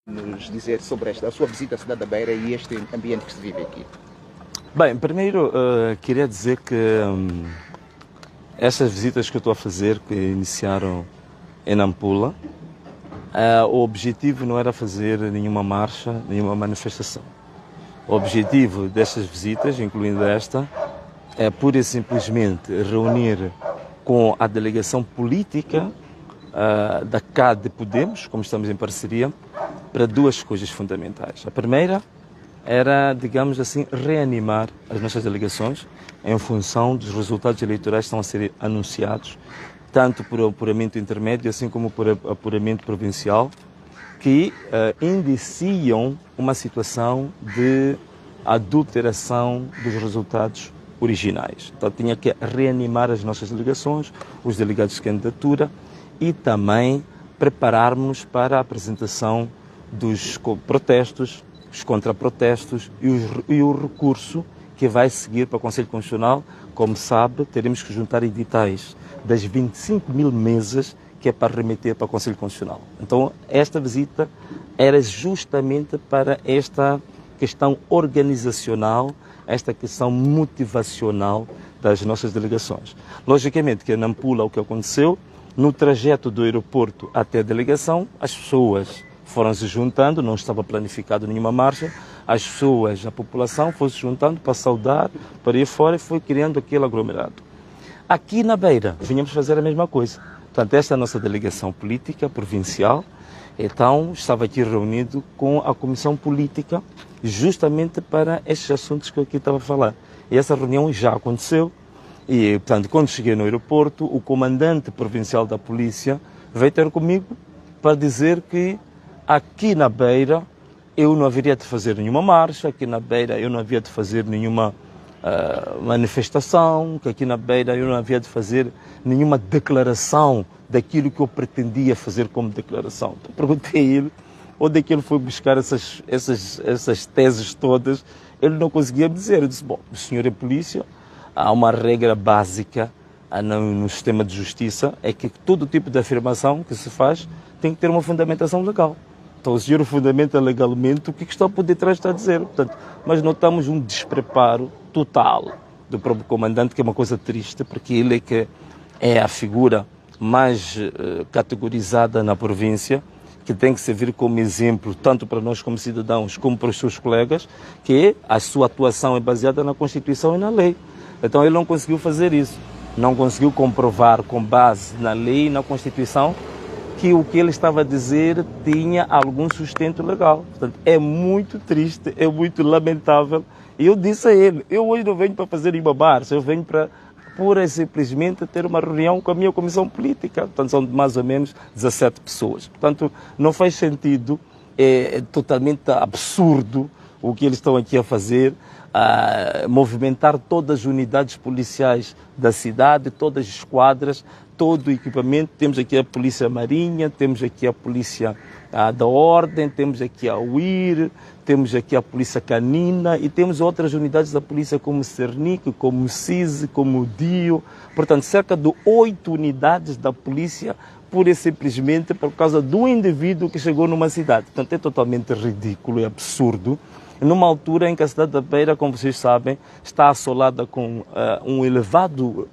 Nos dizer sobre a sua visita à cidade da Beira e este ambiente que se vive aqui? Bem, primeiro queria dizer que essas visitas que eu estou a fazer, que iniciaram em Nampula, o objetivo não era fazer nenhuma marcha, nenhuma manifestação. O objetivo destas visitas, incluindo esta, é pura e simplesmente reunir com a delegação política da CAD Podemos, como estamos em parceria, para duas coisas fundamentais. A primeira era, digamos assim, reanimar as nossas delegações em função dos resultados eleitorais que estão a ser anunciados, tanto por apuramento intermédio, assim como por apuramento provincial, que indiciam uma situação de adulteração dos resultados originais. Então tinha que reanimar as nossas delegações, os delegados de candidatura e também prepararmos para a apresentação dos protestos, os contraprotestos e o recurso que vai seguir para o Conselho Constitucional. Como sabe, teremos que juntar editais das 25 mil mesas que é para remeter para o Conselho Constitucional. Então, esta visita era justamente para esta questão organizacional, esta questão motivacional das nossas delegações. Logicamente que em Nampula o que aconteceu, no trajeto do aeroporto até a delegação, as pessoas foram se juntando, não estava planificado nenhuma marcha, as pessoas, a população foi se juntando para saudar, para ir fora e foi criando aquele aglomerado. Aqui na Beira, vinhamos fazer a mesma coisa. Portanto, esta é a nossa delegação política provincial, então estava aqui reunido com a comissão política justamente para estes assuntos que eu aqui estava a falar. E essa reunião já aconteceu e, portanto, quando cheguei no aeroporto, o comandante provincial da polícia veio ter comigo para dizer que aqui na Beira eu não haveria de fazer nenhuma marcha, aqui na Beira eu não havia de fazer nenhuma manifestação, que aqui na Beira eu não havia de fazer nenhuma declaração daquilo que eu pretendia fazer como declaração. Então, perguntei a ele onde é que ele foi buscar essas teses todas. Ele não conseguia me dizer. Eu disse, bom, o senhor é polícia, há uma regra básica no sistema de justiça, é que todo tipo de afirmação que se faz tem que ter uma fundamentação legal. Então, o senhor fundamenta legalmente o que está por detrás está a dizer. Portanto, mas notamos um despreparo total do próprio comandante, que é uma coisa triste, porque ele é que é a figura mais categorizada na província, que tem que servir como exemplo, tanto para nós como cidadãos, como para os seus colegas, que a sua atuação é baseada na Constituição e na lei. Então, ele não conseguiu fazer isso. Não conseguiu comprovar com base na lei e na Constituição que o que ele estava a dizer tinha algum sustento legal. Portanto, é muito triste, é muito lamentável. E eu disse a ele, eu hoje não venho para fazer uma marcha, eu venho para pura e simplesmente ter uma reunião com a minha comissão política. Portanto, são mais ou menos 17 pessoas. Portanto, não faz sentido, é totalmente absurdo o que eles estão aqui a fazer, a movimentar todas as unidades policiais da cidade, todas as esquadras, todo o equipamento. Temos aqui a Polícia Marinha, temos aqui a Polícia da Ordem, temos aqui a UIR, temos aqui a Polícia Canina e temos outras unidades da polícia como o Cernic, como o CISE, como o DIO. Portanto, cerca de 8 unidades da polícia, pura e simplesmente por causa do indivíduo que chegou numa cidade. Portanto, é totalmente ridículo e absurdo. Numa altura em que a cidade da Beira, como vocês sabem, está assolada com um elevado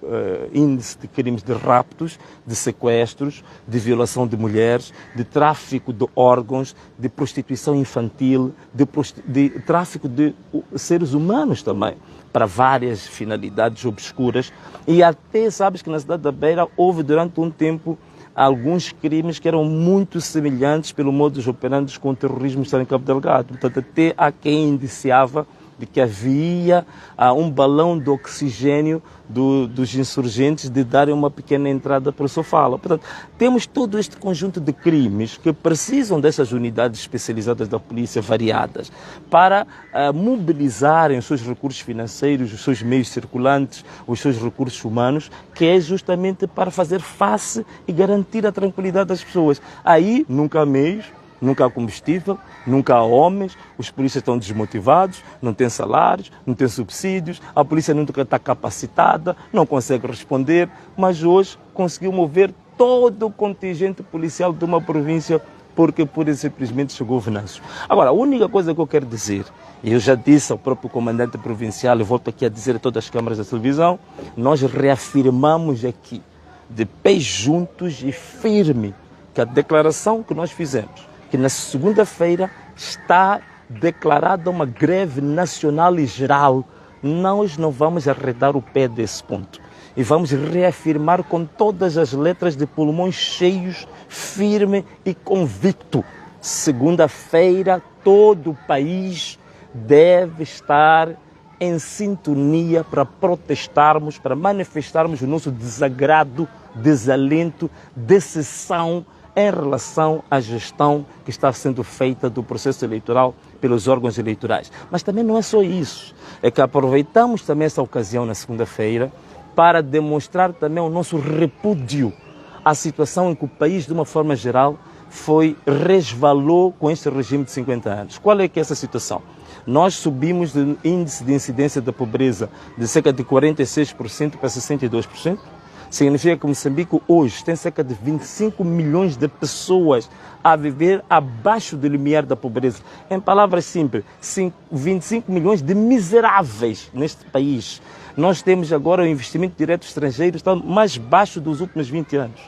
índice de crimes de raptos, de sequestros, de violação de mulheres, de tráfico de órgãos, de prostituição infantil, de tráfico de seres humanos também, para várias finalidades obscuras. E até sabes que na cidade da Beira houve durante um tempo alguns crimes que eram muito semelhantes pelo modus operandi com o terrorismo que está em Cabo Delgado. Portanto, até há quem indiciava de que havia um balão de oxigênio dos insurgentes de darem uma pequena entrada para o Sofala. Portanto, temos todo este conjunto de crimes que precisam dessas unidades especializadas da polícia variadas para mobilizarem os seus recursos financeiros, os seus meios circulantes, os seus recursos humanos, que é justamente para fazer face e garantir a tranquilidade das pessoas. Aí nunca há meios, nunca há combustível, nunca há homens, os polícias estão desmotivados, não têm salários, não têm subsídios, a polícia nunca está capacitada, não consegue responder, mas hoje conseguiu mover todo o contingente policial de uma província porque pura e simplesmente chegou o Venâncio. Agora, a única coisa que eu quero dizer, e eu já disse ao próprio comandante provincial, e volto aqui a dizer a todas as câmaras da televisão, nós reafirmamos aqui, de pés juntos e firme, que a declaração que nós fizemos, que na segunda-feira está declarada uma greve nacional e geral, nós não vamos arredar o pé desse ponto. E vamos reafirmar com todas as letras de pulmões cheios, firme e convicto. Segunda-feira, todo o país deve estar em sintonia para protestarmos, para manifestarmos o nosso desagrado, desalento, decepção em relação à gestão que está sendo feita do processo eleitoral pelos órgãos eleitorais. Mas também não é só isso, é que aproveitamos também essa ocasião na segunda-feira para demonstrar também o nosso repúdio à situação em que o país, de uma forma geral, resvalou com este regime de 50 anos. Qual é que é essa situação? Nós subimos do índice de incidência da pobreza de cerca de 46% para 62%. Significa que Moçambique hoje tem cerca de 25 milhões de pessoas a viver abaixo do limiar da pobreza. Em palavras simples, 25 milhões de miseráveis neste país. Nós temos agora o investimento direto estrangeiro está mais baixo dos últimos 20 anos.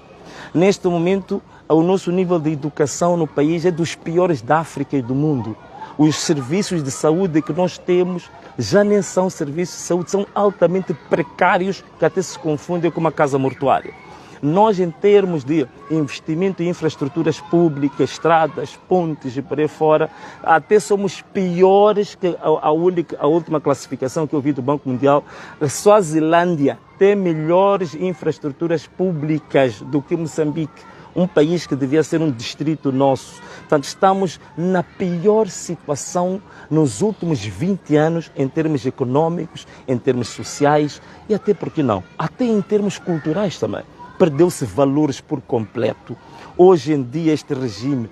Neste momento, o nosso nível de educação no país é dos piores da África e do mundo. Os serviços de saúde que nós temos já nem são serviços de saúde, são altamente precários, que até se confundem com uma casa mortuária. Nós, em termos de investimento em infraestruturas públicas, estradas, pontes e por aí fora, até somos piores que a última classificação que eu vi do Banco Mundial. A Suazilândia tem melhores infraestruturas públicas do que Moçambique, um país que devia ser um distrito nosso. Portanto, estamos na pior situação nos últimos 20 anos em termos econômicos, em termos sociais e até, por que não, até em termos culturais também. Perdeu-se valores por completo. Hoje em dia este regime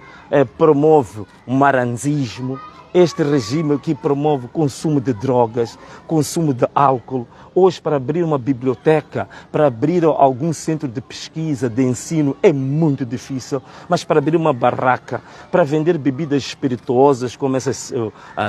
promove o maranzismo, este regime que promove o consumo de drogas, consumo de álcool. Hoje, para abrir uma biblioteca, para abrir algum centro de pesquisa, de ensino, é muito difícil. Mas para abrir uma barraca, para vender bebidas espirituosas como essa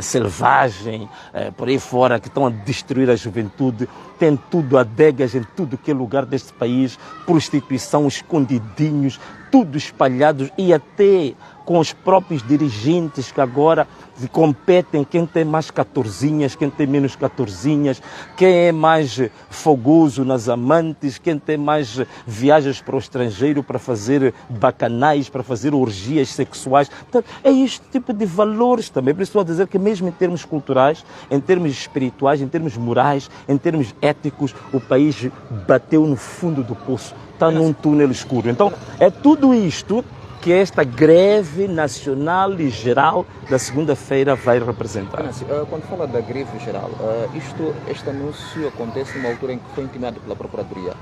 selvagem, por aí fora, que estão a destruir a juventude, tem tudo, adegas em tudo que é lugar deste país, prostituição, escondidinhos, tudo espalhados e até com os próprios dirigentes que agora competem quem tem mais 14, quem tem menos 14, quem é mais fogoso nas amantes, quem tem mais viagens para o estrangeiro para fazer bacanais, para fazer orgias sexuais. Portanto, é este tipo de valores também. Por isso estou a dizer que mesmo em termos culturais, em termos espirituais, em termos morais, em termos éticos, o país bateu no fundo do poço, está num túnel escuro. Então, é tudo isto que esta greve nacional e geral da segunda-feira vai representar. Quando fala da greve geral, este anúncio acontece numa altura em que foi intimado pela Procuradoria.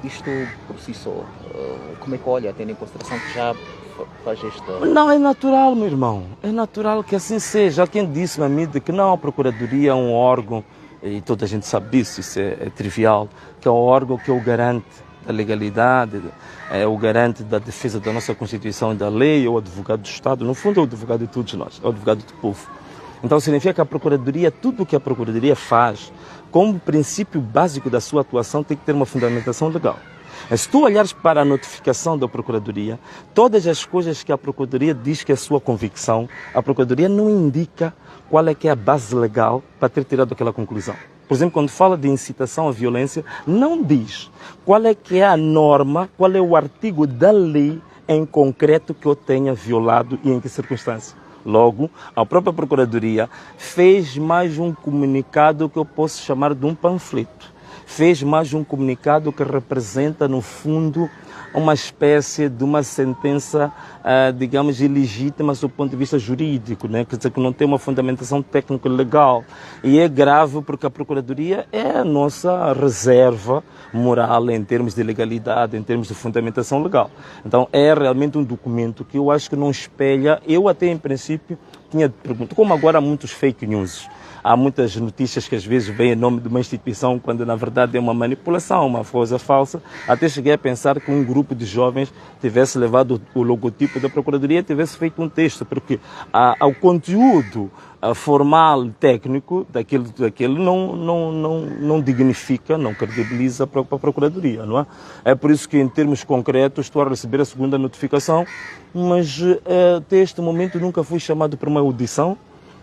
Isto por si só, como é que olha, tendo em consideração que já faz esta... Não, é natural, meu irmão. É natural que assim seja. Há quem disse na mídia que não, a Procuradoria é um órgão, e toda a gente sabe disso, isso é trivial, que é um órgão que o garante da legalidade, é o garante da defesa da nossa Constituição e da lei, é o advogado do Estado, no fundo é o advogado de todos nós, é o advogado do povo. Então significa que a Procuradoria, tudo o que a Procuradoria faz, como princípio básico da sua atuação, tem que ter uma fundamentação legal. Se tu olhares para a notificação da Procuradoria, todas as coisas que a Procuradoria diz que é a sua convicção, a Procuradoria não indica qual é que é a base legal para ter tirado aquela conclusão. Por exemplo, quando fala de incitação à violência, não diz qual é que é a norma, qual é o artigo da lei em concreto que eu tenha violado e em que circunstância. Logo, a própria Procuradoria fez mais um comunicado que eu posso chamar de um panfleto. Fez mais um comunicado que representa, no fundo, uma espécie de uma sentença, digamos, ilegítima do ponto de vista jurídico, né? Quer dizer, que não tem uma fundamentação técnico-legal. E é grave porque a Procuradoria é a nossa reserva moral em termos de legalidade, em termos de fundamentação legal. Então, é realmente um documento que eu acho que não espelha. Eu até, em princípio, tinha perguntado, como agora há muitos fake news, há muitas notícias que às vezes vêm em nome de uma instituição, quando na verdade é uma manipulação, uma coisa falsa. Até cheguei a pensar que um grupo de jovens tivesse levado o logotipo da Procuradoria e tivesse feito um texto, porque o conteúdo formal, técnico, daquele não dignifica, não credibiliza para a Procuradoria, não é? É por isso que, em termos concretos, estou a receber a segunda notificação, mas até este momento nunca fui chamado para uma audição,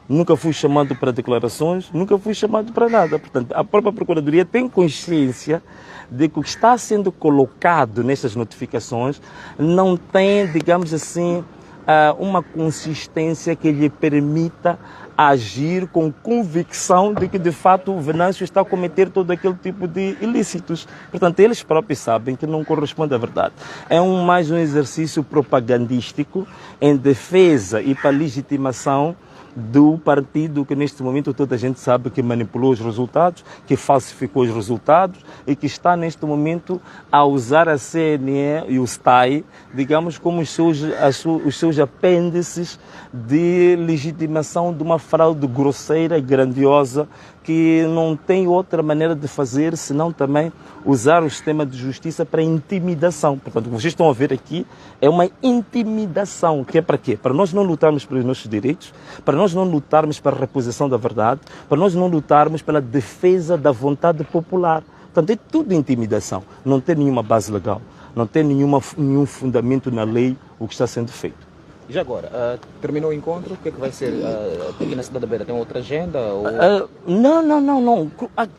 nunca fui chamado para declarações, nunca fui chamado para nada. Portanto, a própria Procuradoria tem consciência de que o que está sendo colocado nestas notificações não tem, digamos assim, uma consistência que lhe permita agir com convicção de que, de fato, o Venâncio está a cometer todo aquele tipo de ilícitos. Portanto, eles próprios sabem que não corresponde à verdade. É mais um exercício propagandístico em defesa e para legitimação do partido que neste momento toda a gente sabe que manipulou os resultados, que falsificou os resultados e que está neste momento a usar a CNE e o STAI, digamos, como os seus apêndices de legitimação de uma fraude grosseira, grandiosa, que não tem outra maneira de fazer senão também usar o sistema de justiça para intimidação. Portanto, o que vocês estão a ver aqui é uma intimidação, que é para quê? Para nós não lutarmos pelos nossos direitos, para nós não lutarmos para a reposição da verdade, para nós não lutarmos pela defesa da vontade popular. Portanto, é tudo intimidação, não tem nenhuma base legal, não tem nenhum fundamento na lei o que está sendo feito. E já agora, terminou o encontro, o que é que vai ser? Aqui na Cidade da Beira tem outra agenda? Ou... Não.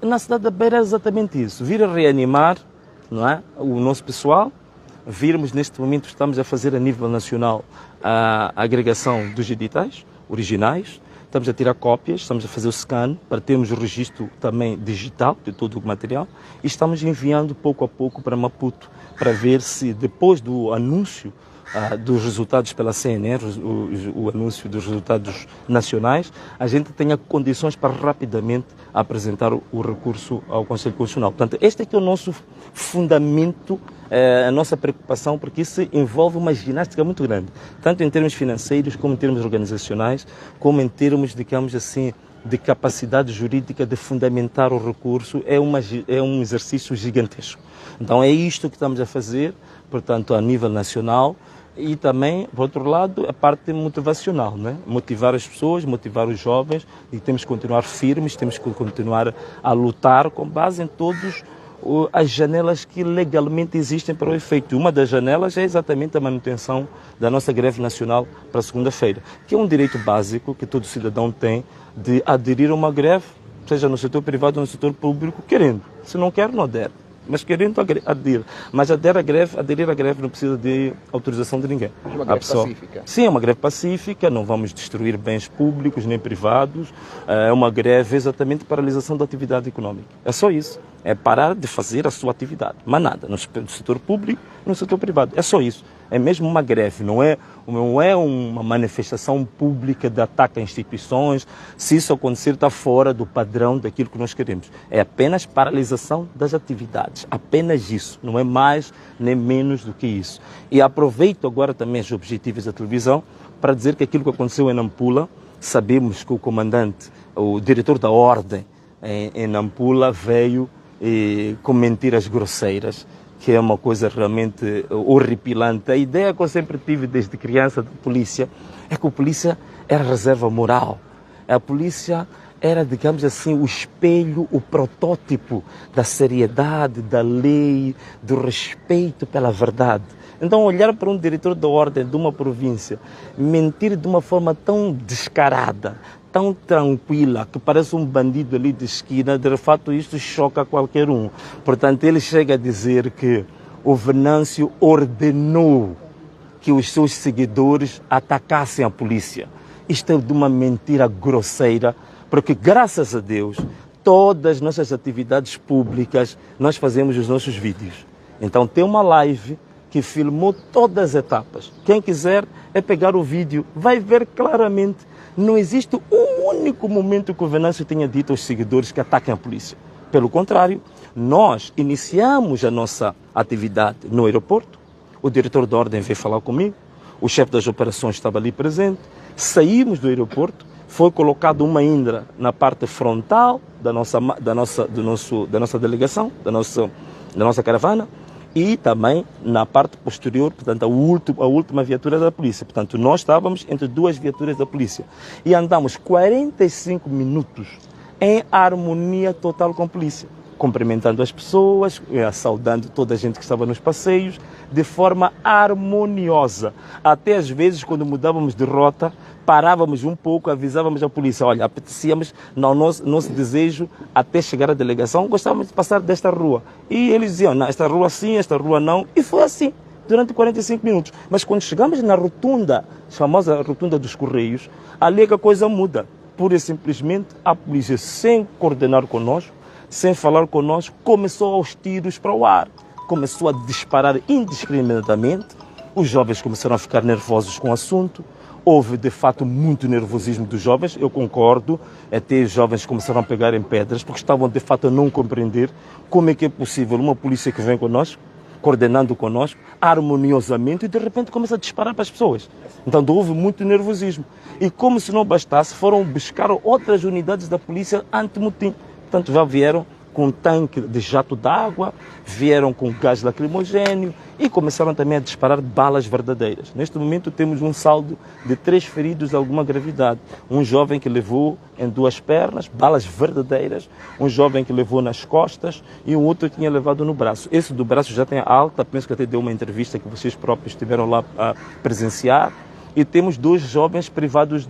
Na Cidade da Beira é exatamente isso. Vir a reanimar, não é, o nosso pessoal, virmos neste momento, estamos a fazer a nível nacional a agregação dos editais originais, estamos a tirar cópias, estamos a fazer o scan para termos o registro também digital de todo o material e estamos enviando pouco a pouco para Maputo para ver se depois do anúncio dos resultados pela CNN, o anúncio dos resultados nacionais, a gente tenha condições para rapidamente apresentar o recurso ao Conselho Constitucional. Portanto, este é que é o nosso fundamento, a nossa preocupação, porque isso envolve uma ginástica muito grande, tanto em termos financeiros, como em termos organizacionais, como em termos, digamos assim, de capacidade jurídica de fundamentar o recurso. É um exercício gigantesco. Então é isto que estamos a fazer, portanto, a nível nacional. E também, por outro lado, a parte motivacional, né? Motivar as pessoas, motivar os jovens, e temos que continuar firmes, temos que continuar a lutar com base em todas as janelas que legalmente existem para o efeito. Uma das janelas é exatamente a manutenção da nossa greve nacional para segunda-feira, que é um direito básico que todo cidadão tem de aderir a uma greve, seja no setor privado ou no setor público, querendo. Se não quer, não adere. Mas querendo aderir. Mas aderir à greve não precisa de autorização de ninguém. É uma greve pacífica? Sim, é uma greve pacífica, não vamos destruir bens públicos nem privados. É uma greve exatamente de paralisação da atividade econômica. É só isso. É parar de fazer a sua atividade. Mas nada, no setor público e no setor privado. É só isso. É mesmo uma greve, não é uma manifestação pública de ataque a instituições. Se isso acontecer, está fora do padrão daquilo que nós queremos. É apenas paralisação das atividades, apenas isso, não é mais nem menos do que isso. E aproveito agora também os objetivos da televisão para dizer que aquilo que aconteceu em Nampula, sabemos que o comandante, o diretor da ordem em Nampula veio com mentiras grosseiras, que é uma coisa realmente horripilante. A ideia que eu sempre tive desde criança da polícia é que a polícia era reserva moral. A polícia era, digamos assim, o espelho, o protótipo da seriedade, da lei, do respeito pela verdade. Então, olhar para um diretor da ordem de uma província mentir de uma forma tão descarada, tão tranquila, que parece um bandido ali de esquina, de fato isto choca qualquer um. Portanto, ele chega a dizer que o Venâncio ordenou que os seus seguidores atacassem a polícia. Isto é de uma mentira grosseira, porque graças a Deus, todas as nossas atividades públicas, nós fazemos os nossos vídeos. Então tem uma live que filmou todas as etapas. Quem quiser é pegar o vídeo, vai ver claramente. Não existe um único momento que o Venâncio tenha dito aos seguidores que ataquem a polícia. Pelo contrário, nós iniciamos a nossa atividade no aeroporto, o diretor da ordem veio falar comigo, o chefe das operações estava ali presente, saímos do aeroporto, foi colocada uma indra na parte frontal da nossa delegação, da nossa caravana, e também na parte posterior, portanto, a última viatura da polícia. Portanto, nós estávamos entre duas viaturas da polícia e andamos 45 minutos em harmonia total com a polícia, cumprimentando as pessoas, saudando toda a gente que estava nos passeios, de forma harmoniosa. Até às vezes, quando mudávamos de rota, parávamos um pouco, avisávamos a polícia, olha, apetecíamos, no nosso desejo, até chegar à delegação, gostávamos de passar desta rua. E eles diziam, não, esta rua sim, esta rua não, e foi assim, durante 45 minutos. Mas quando chegamos na rotunda, famosa rotunda dos Correios, ali é que a coisa muda. Pura e simplesmente, a polícia, sem coordenar conosco, sem falar conosco, começou aos tiros para o ar. Começou a disparar indiscriminadamente. Os jovens começaram a ficar nervosos com o assunto. Houve, de fato, muito nervosismo dos jovens, eu concordo. Até os jovens começaram a pegar em pedras, porque estavam, de fato, a não compreender como é que é possível uma polícia que vem conosco, coordenando conosco, harmoniosamente, e de repente começa a disparar para as pessoas. Então houve muito nervosismo. E como se não bastasse, foram buscar outras unidades da polícia anti-motim. Portanto, já vieram com tanque de jato d'água, vieram com gás lacrimogéneo e começaram também a disparar balas verdadeiras. Neste momento temos um saldo de 3 feridos de alguma gravidade. Um jovem que levou em 2 pernas, balas verdadeiras, um jovem que levou nas costas e um outro que tinha levado no braço. Esse do braço já tem alta, penso que até deu uma entrevista que vocês próprios estiveram lá a presenciar. E temos 12 jovens privados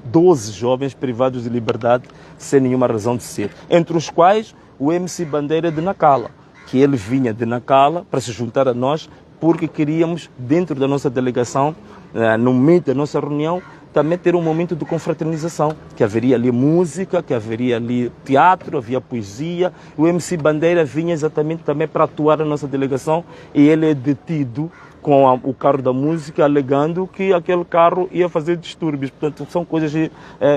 de liberdade sem nenhuma razão de ser. Entre os quais o MC Bandeira de Nacala, que ele vinha de Nacala para se juntar a nós porque queríamos, dentro da nossa delegação, no meio da nossa reunião, também ter um momento de confraternização, que haveria ali música, que haveria ali teatro, havia poesia. O MC Bandeira vinha exatamente também para atuar na nossa delegação e ele é detido com o carro da música, alegando que aquele carro ia fazer distúrbios. Portanto, são coisas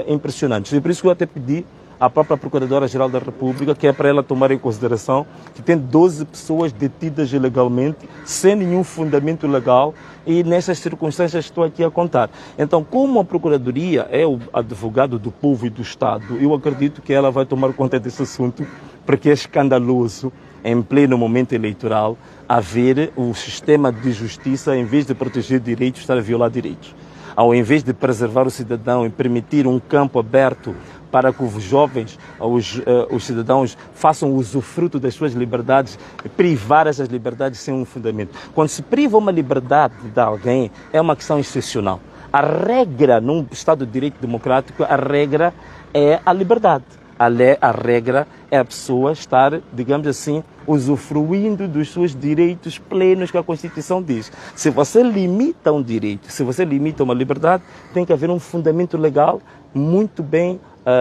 impressionantes. E por isso que eu até pedi à própria Procuradora-Geral da República, que é para ela tomar em consideração que tem 12 pessoas detidas ilegalmente, sem nenhum fundamento legal, e nessas circunstâncias estou aqui a contar. Então, como a Procuradoria é o advogado do povo e do Estado, eu acredito que ela vai tomar conta desse assunto, porque é escandaloso, em pleno momento eleitoral, haver o sistema de justiça, em vez de proteger direitos, estar a violar direitos. Ao invés de preservar o cidadão e permitir um campo aberto para que os jovens, os cidadãos façam usufruto das suas liberdades, privar essas liberdades sem um fundamento. Quando se priva uma liberdade de alguém, é uma questão excepcional. A regra num Estado de Direito democrático, a regra é a liberdade. A regra é a pessoa estar, digamos assim, usufruindo dos seus direitos plenos que a Constituição diz. Se você limita um direito, se você limita uma liberdade, tem que haver um fundamento legal muito bem,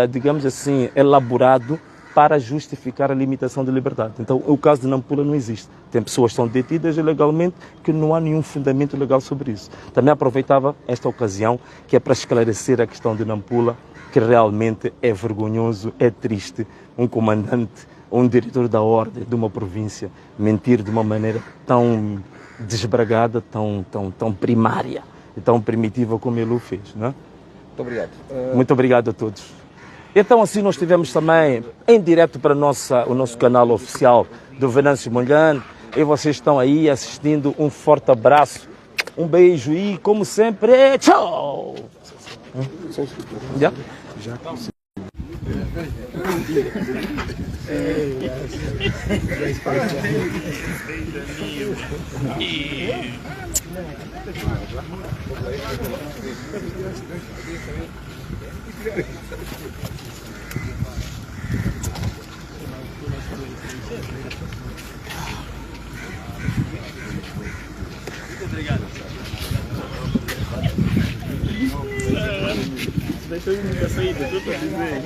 digamos assim, elaborado para justificar a limitação da liberdade. Então, o caso de Nampula não existe. Tem pessoas que são detidas ilegalmente que não há nenhum fundamento legal sobre isso. Também aproveitava esta ocasião, que é para esclarecer a questão de Nampula, que realmente é vergonhoso, é triste, um comandante, um diretor da ordem de uma província mentir de uma maneira tão desbragada, tão primária e tão primitiva como ele o fez, não é? Muito obrigado. Muito obrigado a todos. Então assim nós tivemos também em direto para o nosso canal oficial do Venâncio Mondlane, e vocês estão aí assistindo. Um forte abraço, um beijo e, como sempre, tchau! Já? Já. Muito obrigado. Deixa eu ir na saída, estou a dizer.